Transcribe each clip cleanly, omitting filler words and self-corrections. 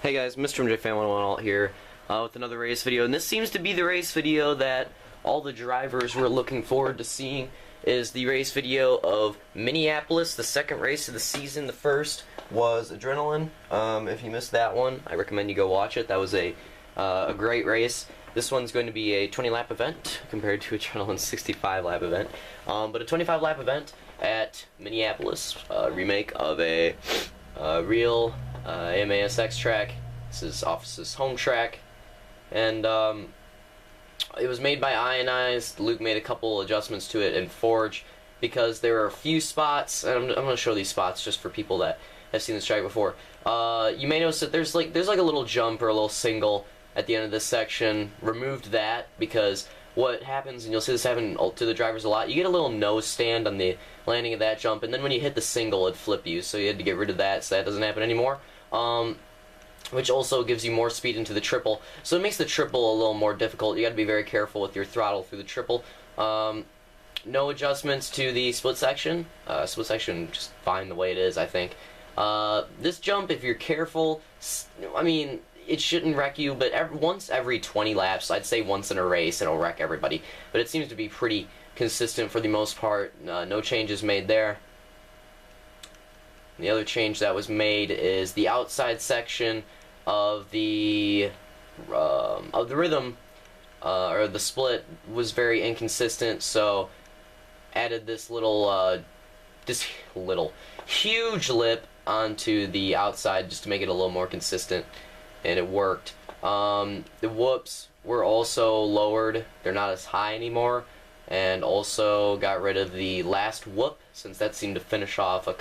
Hey guys, Mr. MJ Fan 101 Alt here with another race video, and this seems to be the race video that all the drivers were looking forward to seeing. Is the race video of Minneapolis, the second race of the season. The first was Adrenaline. If you missed that one, I recommend you go watch it. That was a great race. This one's going to be a 20-lap event compared to Adrenaline's 65-lap event, but a 25-lap event at Minneapolis, remake of a real AMASX track. This is Office's home track, and it was made by Ionized. Luke made a couple adjustments to it in Forge because there are a few spots, and I'm going to show these spots just for people that have seen this track before. You may notice that there's like a little jump or a little single at the end of this section. Removed that because what happens, and you'll see this happen to the drivers a lot, you get a little nose stand on the landing of that jump, and then when you hit the single, it'd flip you, so you had to get rid of that so that doesn't happen anymore. Which also gives you more speed into the triple, so it makes the triple a little more difficult. You got to be very careful with your throttle through the triple. No adjustments to the split section. Split section just fine the way it is, I think. This jump, if you're careful, I mean, it shouldn't wreck you, but once every 20 laps, I'd say once in a race, it'll wreck everybody. But it seems to be pretty consistent for the most part. No changes made there. The other change that was made is the outside section of the rhythm, or the split, was very inconsistent, so added this huge lip onto the outside just to make it a little more consistent, and it worked. The whoops were also lowered. They're not as high anymore, and also got rid of the last whoop, since that seemed to finish off a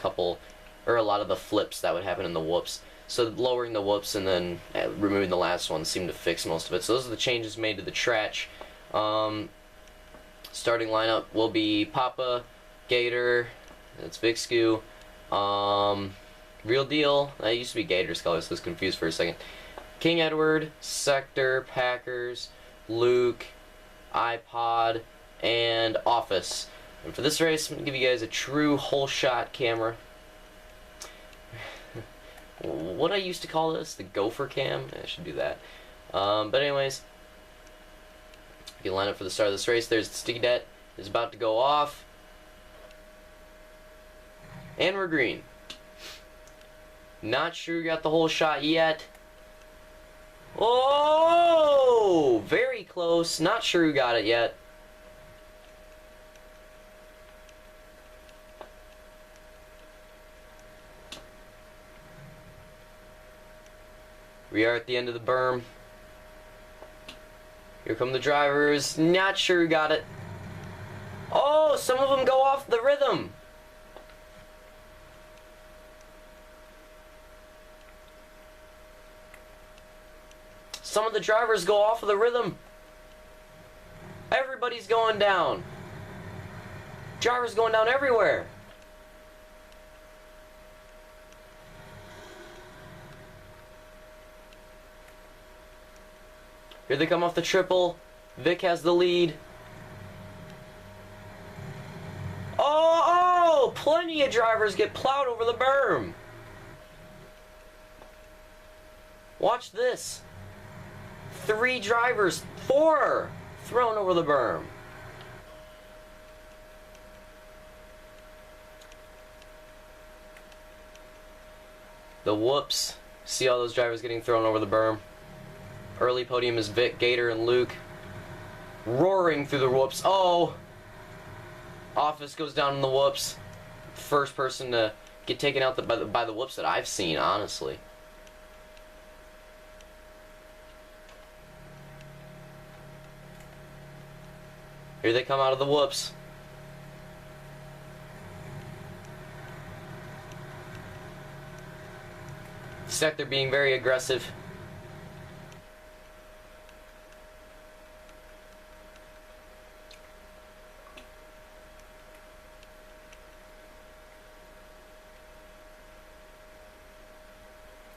lot of the flips that would happen in the whoops. So lowering the whoops and then removing the last one seemed to fix most of it. So those are the changes made to the track. Starting lineup will be Papa, Gator, that's Big Scoo, Real Deal, that used to be Gator's colors, so I was confused for a second, King Edward, Sector, Packers, Luke, iPod, and Office. And for this race, I'm going to give you guys a true whole shot camera. What I used to call this, the gopher cam. I should do that. But anyways, you can line up for the start of this race. There's the sticky net. It's about to go off. And we're green. Not sure we got the whole shot yet. Oh! Very close. Not sure who got it yet. We are at the end of the berm. Here come the drivers. Not sure who got it. Oh, some of them go off the rhythm. Some of the drivers go off of the rhythm. Everybody's going down. Drivers going down everywhere. Here they come off the triple. Vic has the lead. Oh, plenty of drivers get plowed over the berm. Watch this. 3 drivers, 4 thrown over the berm. The whoops. See all those drivers getting thrown over the berm. Early podium is Vic, Gator, and Luke. Roaring through the whoops. Oh! Office goes down in the whoops. First person to get taken out by the whoops that I've seen, honestly. Here they come out of the whoops. Sector being very aggressive.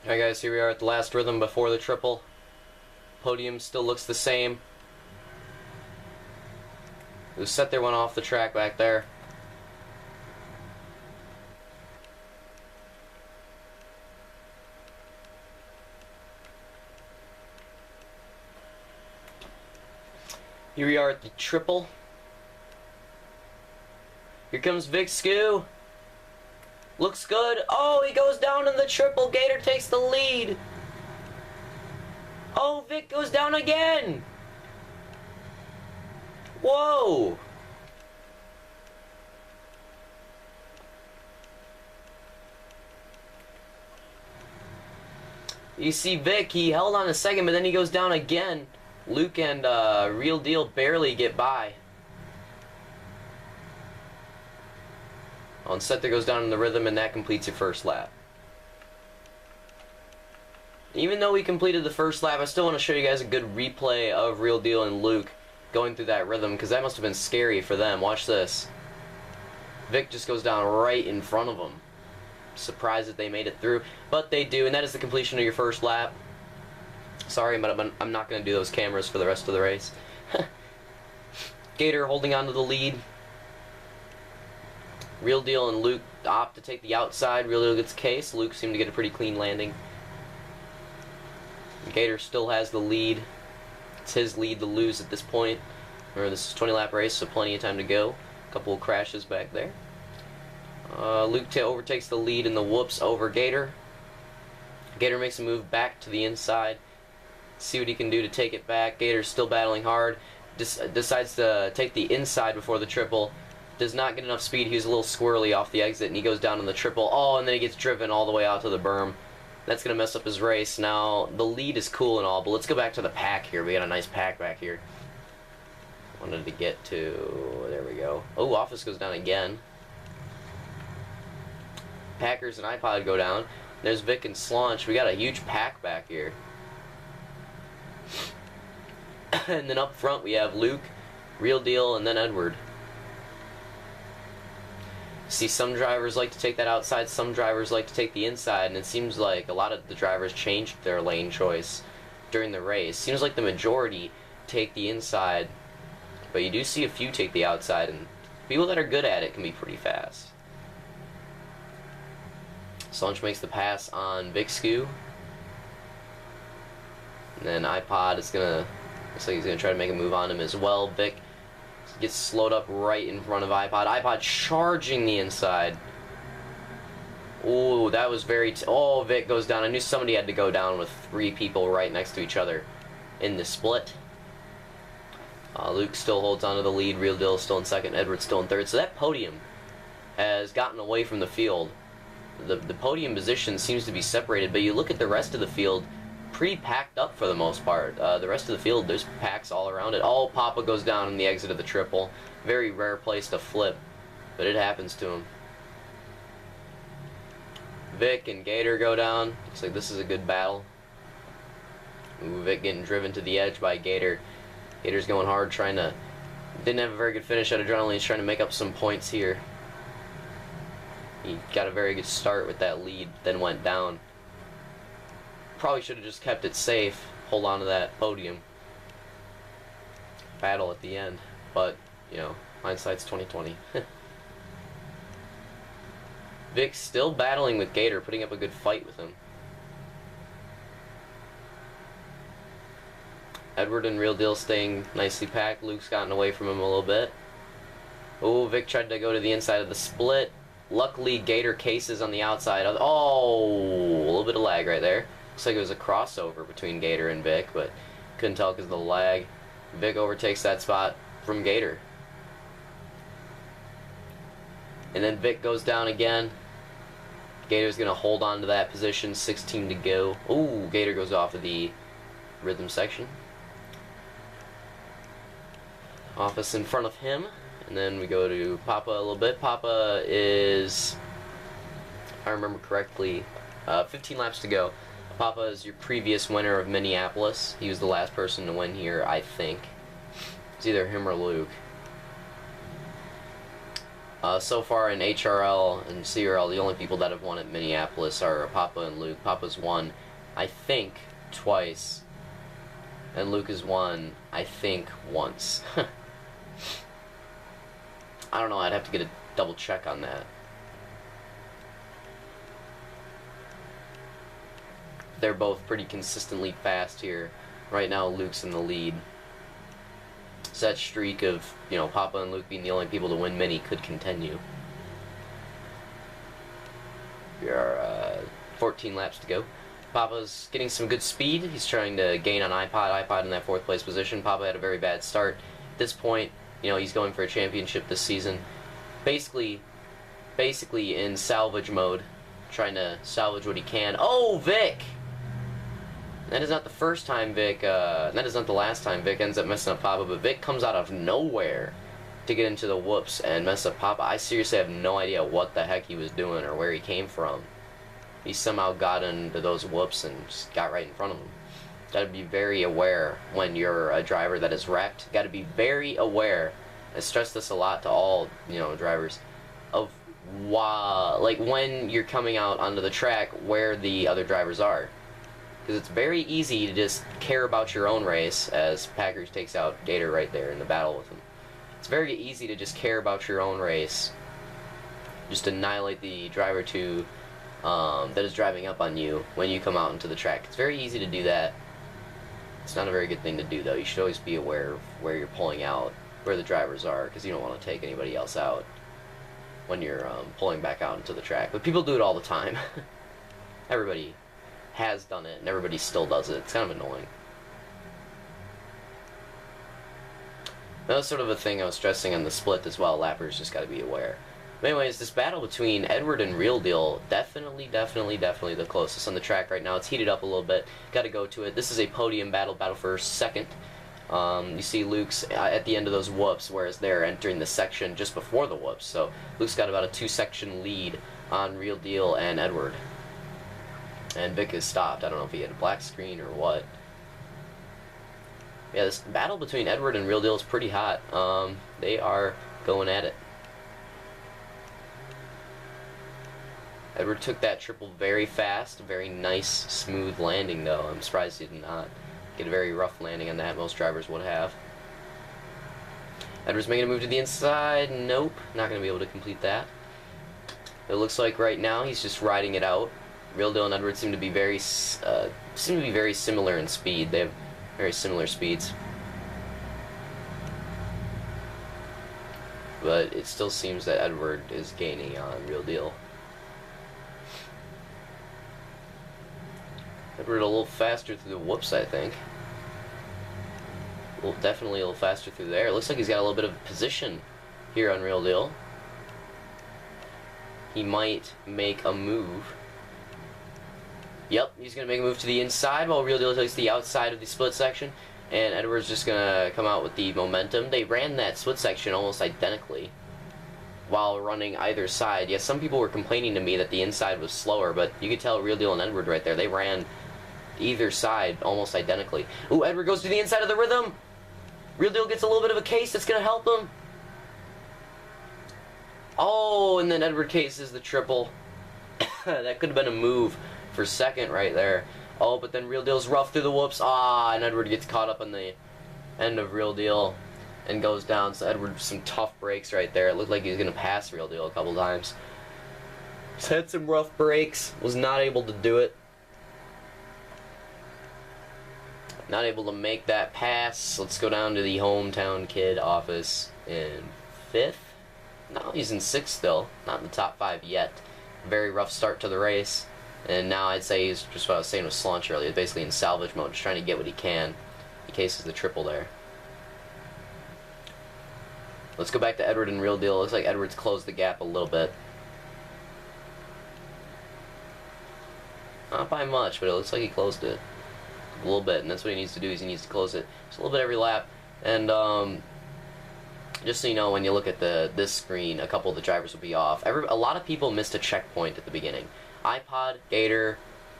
Alright guys, here we are at the last rhythm before the triple. Podium still looks the same. The Sector went off the track back there. Here we are at the triple. Here comes Vic Skoo. Looks good. Oh, he goes down in the triple. Gator takes the lead. Oh, Vic goes down again. Whoa. You see Vic, he held on a second, but then he goes down again. Luke and Real Deal barely get by. On set, there goes down in the rhythm, and that completes your first lap. Even though we completed the first lap, I still want to show you guys a good replay of Real Deal and Luke going through that rhythm, because that must have been scary for them. Watch this. Vic just goes down right in front of them. Surprised that they made it through, but they do, and that is the completion of your first lap. Sorry, but I'm not going to do those cameras for the rest of the race. Gator holding on to the lead. Real Deal and Luke opt to take the outside. Real Deal gets case. Luke seemed to get a pretty clean landing. Gator still has the lead. It's his lead to lose at this point. Remember, this is a 20-lap race, so plenty of time to go. A couple of crashes back there. Luke overtakes the lead in the whoops over Gator. Gator makes a move back to the inside. See what he can do to take it back. Gator's still battling hard. Decides to take the inside before the triple. Does not get enough speed. He was a little squirrely off the exit, and he goes down in the triple. Oh, and then he gets driven all the way out to the berm. That's going to mess up his race. Now, the lead is cool and all, but let's go back to the pack here. We got a nice pack back here. Wanted to get to... There we go. Oh, Office goes down again. Packers and iPod go down. There's Vic and Slaunch. We got a huge pack back here. And then up front we have Luke, Real Deal, and then Edward. See, some drivers like to take that outside, some drivers like to take the inside, and it seems like a lot of the drivers changed their lane choice during the race. Seems like the majority take the inside, but you do see a few take the outside, and people that are good at it can be pretty fast. Slaunch makes the pass on Vic Skoo. And then iPod is gonna, looks like he's gonna try to make a move on him as well. Vic gets slowed up right in front of iPod. iPod charging the inside. Ooh, that was very... oh, Vic goes down. I knew somebody had to go down with three people right next to each other in the split. Luke still holds on to the lead. Real Deal is still in second. Edward's still in third. So that podium has gotten away from the field. The podium position seems to be separated, but you look at the rest of the field, pretty packed up for the most part. The rest of the field, there's packs all around it. Oh, Papa goes down in the exit of the triple. Very rare place to flip, but it happens to him. Vic and Gator go down. Looks like this is a good battle. Ooh, Vic getting driven to the edge by Gator. Gator's going hard, trying to... didn't have a very good finish at Adrenaline. He's trying to make up some points here. He got a very good start with that lead, then went down. Probably should have just kept it safe, hold on to that podium. Battle at the end, but, you know, hindsight's 20/20. Vic's still battling with Gator, putting up a good fight with him. Edward and Real Deal staying nicely packed. Luke's gotten away from him a little bit. Oh, Vic tried to go to the inside of the split. Luckily, Gator cases on the outside. Oh, a little bit of lag right there. Looks like it was a crossover between Gator and Vic, but couldn't tell because of the lag. Vic overtakes that spot from Gator. And then Vic goes down again. Gator's going to hold on to that position. 16 to go. Ooh, Gator goes off of the rhythm section. Office in front of him. And then we go to Papa a little bit. Papa is, if I remember correctly, 15 laps to go. Papa is your previous winner of Minneapolis. He was the last person to win here, I think. It's either him or Luke. So far in HRL and CRL, the only people that have won at Minneapolis are Papa and Luke. Papa's won, I think, twice. And Luke has won, I think, once. I don't know, I'd have to get a double check on that. They're both pretty consistently fast here. Right now, Luke's in the lead. upset streak of, you know, Papa and Luke being the only people to win Mini could continue. We are 14 laps to go. Papa's getting some good speed. He's trying to gain on iPod in that 4th place position. Papa had a very bad start. At this point, you know, he's going for a championship this season. Basically in salvage mode, trying to salvage what he can. Oh, Vic! That is not the first time Vic, that is not the last time Vic ends up messing up Papa, but Vic comes out of nowhere to get into the whoops and mess up Papa. I seriously have no idea what the heck he was doing or where he came from. He somehow got into those whoops and just got right in front of him. Gotta be very aware when you're a driver that is wrecked. Gotta be very aware. I stress this a lot to all, you know, drivers, of like when you're coming out onto the track where the other drivers are. Because it's very easy to just care about your own race, as Packers takes out Gator right there in the battle with him. It's very easy to just care about your own race, just annihilate the driver to that is driving up on you when you come out into the track. It's very easy to do that. It's not a very good thing to do, though. You should always be aware of where you're pulling out, where the drivers are, because you don't want to take anybody else out when you're pulling back out into the track. But people do it all the time. Everybody has done it, and everybody still does it. It's kind of annoying. That was sort of a thing I was stressing on the split as well. Lappers just got to be aware. But anyways, this battle between Edward and Real Deal, definitely the closest on the track right now. It's heated up a little bit. Got to go to it. This is a podium battle for second. You see Luke's at the end of those whoops, whereas they're entering the section just before the whoops. So Luke's got about a 2-section lead on Real Deal and Edward. And Vic is stopped. I don't know if he had a black screen or what. Yeah, this battle between Edward and Real Deal is pretty hot. They are going at it. Edward took that triple very fast. Very nice, smooth landing, though. I'm surprised he did not get a very rough landing on that. Most drivers would have. Edward's making a move to the inside. Nope, not going to be able to complete that. It looks like right now he's just riding it out. Real Deal and Edward seem to be very similar in speed. They have very similar speeds, but it still seems that Edward is gaining on Real Deal. Edward a little faster through the whoops, I think. Definitely a little faster through there. It looks like he's got a little bit of position here on Real Deal. He might make a move. Yep, he's going to make a move to the inside while Real Deal takes the outside of the split section. And Edward's just going to come out with the momentum. They ran that split section almost identically while running either side. Yes, some people were complaining to me that the inside was slower, but you could tell Real Deal and Edward right there. They ran either side almost identically. Ooh, Edward goes to the inside of the rhythm. Real Deal gets a little bit of a case that's going to help him. Oh, and then Edward cases the triple. That could have been a move for second right there. Oh, but then Real Deal's rough through the whoops. Ah, and Edward gets caught up on the end of Real Deal and goes down. So Edward, some tough breaks right there. It looked like he was going to pass Real Deal a couple times. He's had some rough breaks. Was not able to do it. Not able to make that pass. Let's go down to the hometown kid office in 5th. No, he's in 6th still. Not in the top 5 yet. Very rough start to the race. And now I'd say he's just what I was saying with Slaunch earlier, basically in salvage mode, just trying to get what he can. He cases the triple there. Let's go back to Edward and Real Deal. Looks like Edward's closed the gap a little bit. Not by much, but it looks like he closed it a little bit, and that's what he needs to do, is he needs to close it just a little bit every lap. And just so you know, when you look at this screen, a couple of the drivers will be off. A lot of people missed a checkpoint at the beginning. iPod, Gator,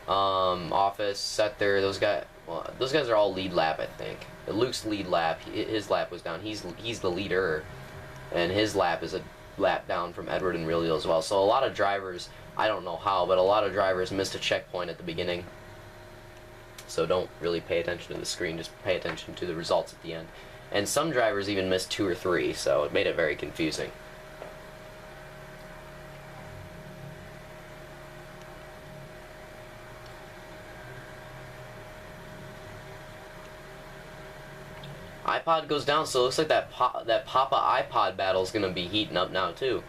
Office, Sether, those guys are all lead lap, I think. Luke's lead lap, his lap was down. He's the leader, and his lap is a lap down from Edward and Real Deal as well. So a lot of drivers, I don't know how, but a lot of drivers missed a checkpoint at the beginning. So don't really pay attention to the screen, just pay attention to the results at the end. And some drivers even missed 2 or 3, so it made it very confusing. iPod goes down, so it looks like that Papa iPod battle is going to be heating up now too.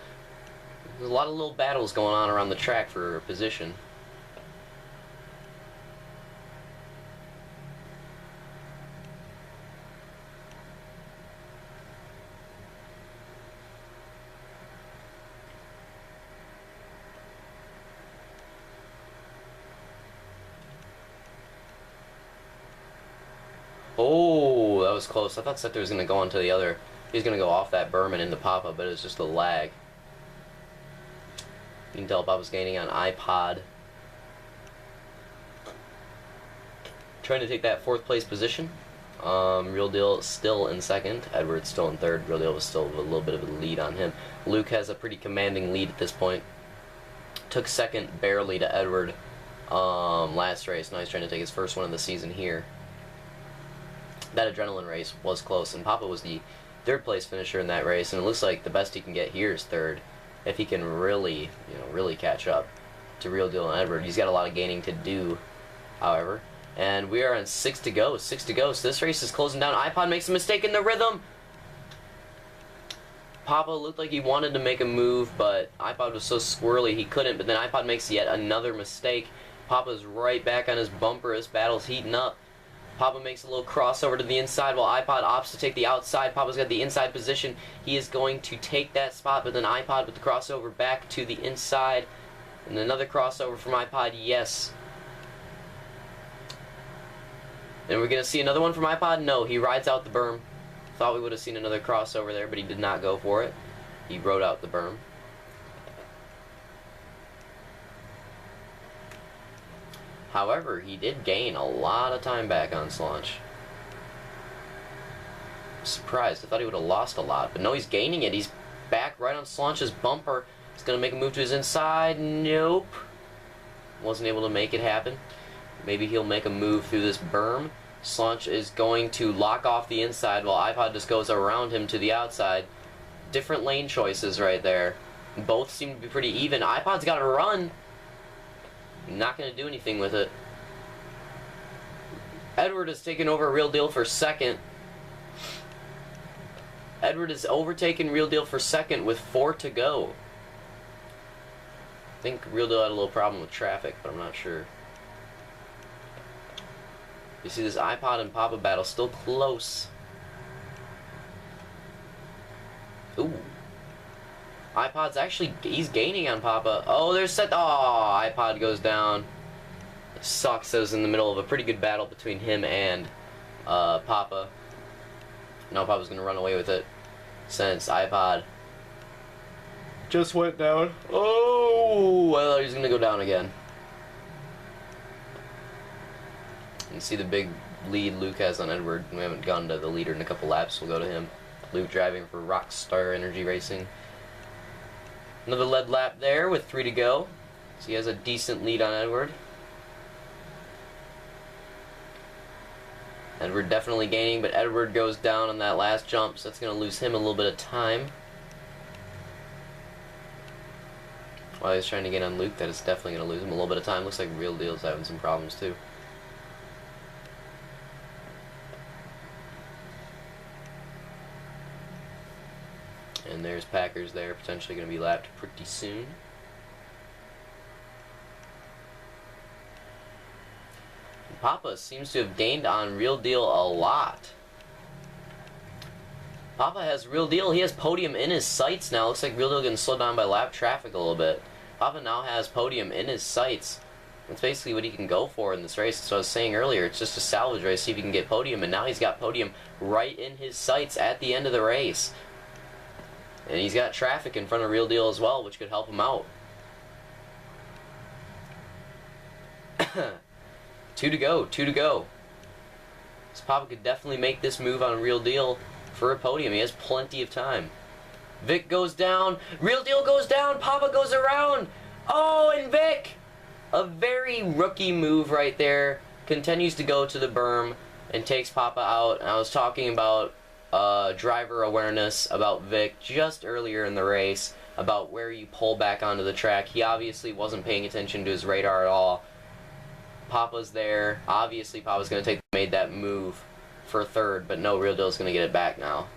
There's a lot of little battles going on around the track for position. Oh, that was close. I thought Seth was going to go onto the other. He was going to go off that berm and into Papa, but it was just a lag. You can tell Papa's gaining on iPod. Trying to take that 4th place position. Real Deal still in 2nd. Edward's still in 3rd. Real Deal was still a little bit of a lead on him. Luke has a pretty commanding lead at this point. Took 2nd barely to Edward last race. Now he's trying to take his first one of the season here. That adrenaline race was close, and Papa was the 3rd place finisher in that race, and it looks like the best he can get here is 3rd. If he can really, really catch up to Real Deal and Edward. He's got a lot of gaining to do, however. And we are on 6 to go. 6 to go. So this race is closing down. iPod makes a mistake in the rhythm. Papa looked like he wanted to make a move, but iPod was so squirrely he couldn't. But then iPod makes yet another mistake. Papa's right back on his bumper. This battle's heating up. Papa makes a little crossover to the inside while iPod opts to take the outside. Papa's got the inside position. He is going to take that spot, but then iPod with the crossover back to the inside. And another crossover from iPod, yes. And we're going to see another one from iPod? No, he rides out the berm. Thought we would have seen another crossover there, but he did not go for it. He rode out the berm. However, he did gain a lot of time back on Slaunch. I'm surprised. I thought he would have lost a lot. But no, he's gaining it. He's back right on Slaunch's bumper. He's going to make a move to his inside. Nope. Wasn't able to make it happen. Maybe he'll make a move through this berm. Slaunch is going to lock off the inside while iPod just goes around him to the outside. Different lane choices right there. Both seem to be pretty even. iPod's got to run. Not going to do anything with it. Edward has taken over Real Deal for 2nd. Edward has overtaken Real Deal for 2nd with 4 to go. I think Real Deal had a little problem with traffic, but I'm not sure. You see this iPod and Papa battle still close. Ooh. iPod's actually, he's gaining on Papa. Oh, there's Seth. Oh, iPod goes down. It sucks. It was in the middle of a pretty good battle between him and Papa. Now Papa's going to run away with it since iPod just went down. Oh, I thought he was going to go down again. You can see the big lead Luke has on Edward. We haven't gone to the leader in a couple laps. We'll go to him. Luke driving for Rockstar Energy Racing. Another lead lap there with 3 to go. So he has a decent lead on Edward. Edward definitely gaining, but Edward goes down on that last jump, so that's going to lose him a little bit of time. While he's trying to get on Luke, that is definitely going to lose him a little bit of time. Looks like Real Deal's having some problems too. And there's Packers there, potentially going to be lapped pretty soon. And Papa seems to have gained on Real Deal a lot. Papa has Real Deal. He has podium in his sights now. Looks like Real Deal getting slowed down by lap traffic a little bit. Papa now has podium in his sights. That's basically what he can go for in this race. That's what I was saying earlier. It's just a salvage race, see if he can get podium. And now he's got podium right in his sights at the end of the race. And he's got traffic in front of Real Deal as well, which could help him out. 2 to go, 2 to go. So Papa could definitely make this move on Real Deal for a podium. He has plenty of time. Vic goes down. Real Deal goes down. Papa goes around. Oh, and Vic! A very rookie move right there. Continues to go to the berm and takes Papa out. And I was talking about driver awareness about Vic just earlier in the race, about where you pull back onto the track. He obviously wasn't paying attention to his radar at all. Papa's there. Obviously Papa's going to made that move. for third, but no, Real Deal's going to get it back now.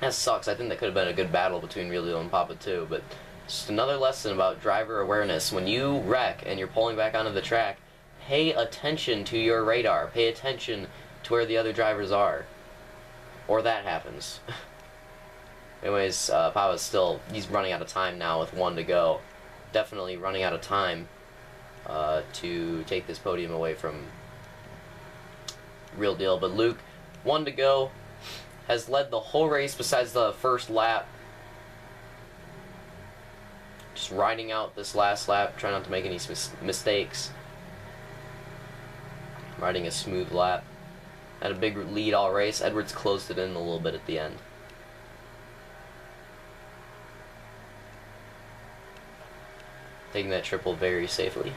That sucks. I think that could have been a good battle between Real Deal and Papa too, but just another lesson about driver awareness. When you wreck and you're pulling back onto the track, pay attention to your radar. Pay attention to where the other drivers are. Or that happens. Anyways, Papa's still, he's running out of time now with 1 to go. Definitely running out of time to take this podium away from Real Deal. But Luke, 1 to go, has led the whole race besides the first lap. Just riding out this last lap, trying not to make any mistakes. Riding a smooth lap. Had a big lead all race. Edwards closed it in a little bit at the end. Taking that triple very safely.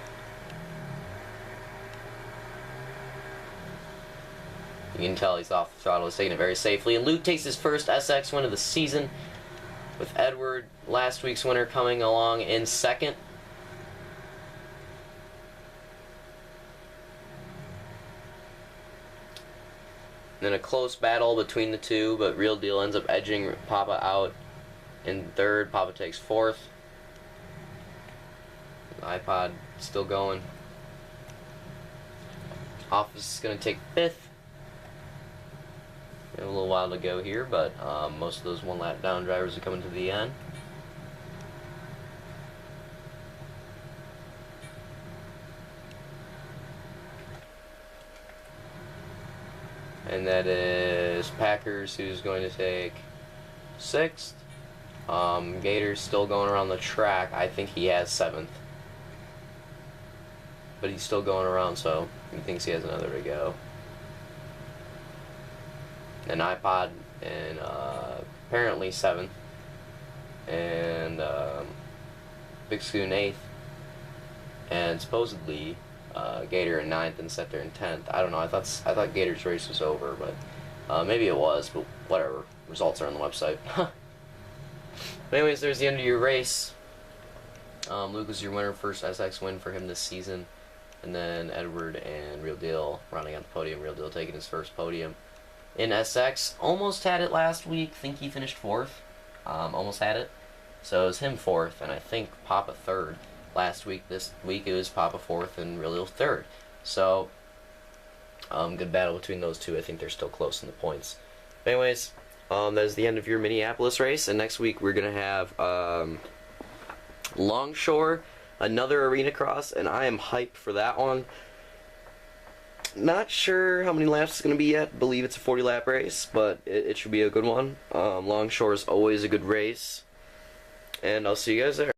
You can tell he's off the throttle. He's taking it very safely. And Luke takes his first SX win of the season, with Edward, last week's winner, coming along in second. Then a close battle between the two, but Real Deal ends up edging Papa out in third. Papa takes fourth. The iPod still going. Office is going to take fifth. We have a little while to go here, but most of those 1 lap down drivers are coming to the end. And that is Packers, who's going to take 6th. Gator's still going around the track. I think he has 7th. But he's still going around, so he thinks he has another to go. And iPod, and apparently 7th. And Big Scoon 8th. And supposedly Gator in 9th and Setter in 10th. I don't know. I thought Gator's race was over, but maybe it was. But whatever. Results are on the website. But anyways, there's the end of your race. Luke was your winner, first SX win for him this season, and then Edward and Real Deal rounding out the podium. Real Deal taking his first podium in SX. Almost had it last week. Think he finished 4th. Almost had it. So it was him 4th, and I think Papa 3rd. Last week, this week, it was Papa 4th and Real Deal 3rd. So, good battle between those two. I think they're still close in the points. But anyways, that is the end of your Minneapolis race. And next week, we're going to have Longshore, another arena cross, and I am hyped for that one. Not sure how many laps it's going to be yet. Believe it's a 40-lap race, but it should be a good one. Longshore is always a good race. And I'll see you guys there.